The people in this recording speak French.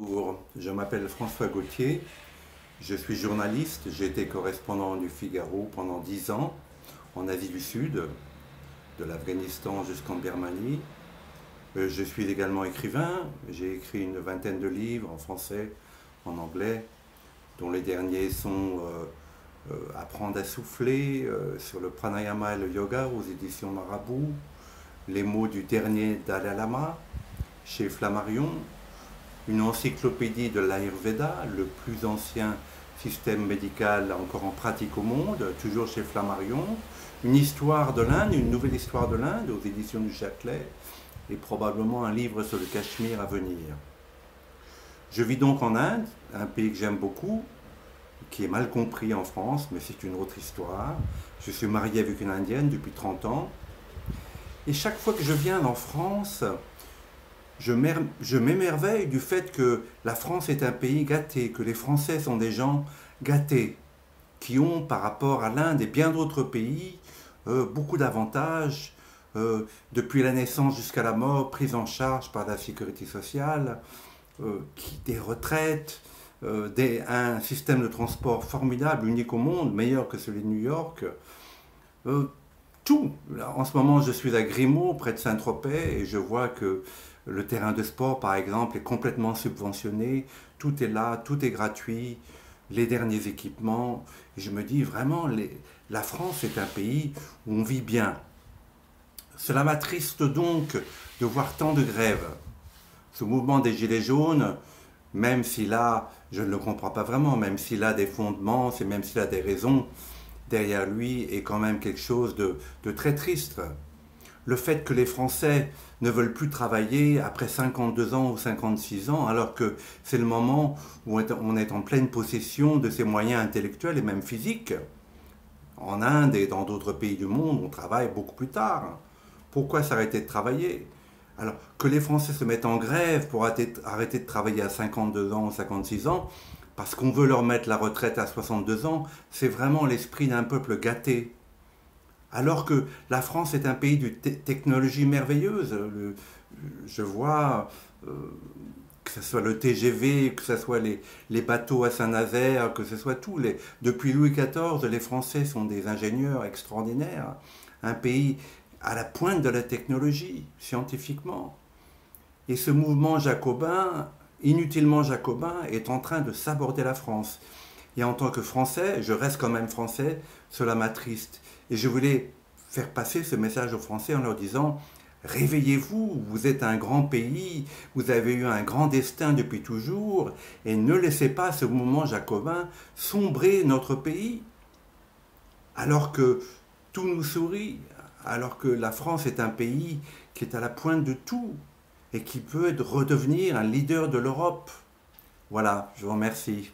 Bonjour, je m'appelle François Gauthier, je suis journaliste, j'ai été correspondant du Figaro pendant 10 ans en Asie du Sud, de l'Afghanistan jusqu'en Birmanie. Je suis également écrivain, j'ai écrit une vingtaine de livres en français, en anglais, dont les derniers sont Apprendre à souffler, sur le pranayama et le yoga aux éditions Marabout, Les mots du dernier Dalai Lama chez Flammarion, une encyclopédie de l'Ayurveda, le plus ancien système médical encore en pratique au monde, toujours chez Flammarion, une histoire de l'Inde, une nouvelle histoire de l'Inde aux éditions du Châtelet, et probablement un livre sur le Cachemire à venir. Je vis donc en Inde, un pays que j'aime beaucoup, qui est mal compris en France, mais c'est une autre histoire. Je suis marié avec une Indienne depuis 30 ans, et chaque fois que je viens en France, je m'émerveille du fait que la France est un pays gâté, que les Français sont des gens gâtés, qui ont par rapport à l'Inde et bien d'autres pays beaucoup d'avantages, depuis la naissance jusqu'à la mort, prise en charge par la sécurité sociale, des retraites, un système de transport formidable, unique au monde, meilleur que celui de New York. Euh, Tout. Là, en ce moment, je suis à Grimaud, près de Saint-Tropez, et je vois que le terrain de sport, par exemple, est complètement subventionné. Tout est là, tout est gratuit, les derniers équipements. Et je me dis vraiment, la France est un pays où on vit bien. Cela m'attriste donc de voir tant de grèves. Ce mouvement des Gilets jaunes, même s'il a, je ne le comprends pas vraiment, même s'il a des fondements, même s'il a des raisons, derrière lui est quand même quelque chose de très triste. Le fait que les Français ne veulent plus travailler après 52 ans ou 56 ans, alors que c'est le moment où on est en pleine possession de ses moyens intellectuels et même physiques. En Inde et dans d'autres pays du monde, on travaille beaucoup plus tard. Pourquoi s'arrêter de travailler? Alors que les Français se mettent en grève pour arrêter de travailler à 52 ans ou 56 ans, parce qu'on veut leur mettre la retraite à 62 ans, c'est vraiment l'esprit d'un peuple gâté. Alors que la France est un pays de technologie merveilleuse. Je vois euh, que ce soit le TGV, que ce soit les bateaux à Saint-Nazaire, que ce soit tout. Depuis Louis XIV, les Français sont des ingénieurs extraordinaires. Un pays à la pointe de la technologie, scientifiquement. Et ce mouvement jacobin, inutilement jacobin, est en train de saborder la France. Et en tant que Français, je reste quand même Français, cela m'attriste. Et je voulais faire passer ce message aux Français en leur disant: réveillez-vous, vous êtes un grand pays, vous avez eu un grand destin depuis toujours, et ne laissez pas ce mouvement jacobin sombrer notre pays. Alors que tout nous sourit, alors que la France est un pays qui est à la pointe de tout, et qui peut redevenir un leader de l'Europe. Voilà, je vous remercie.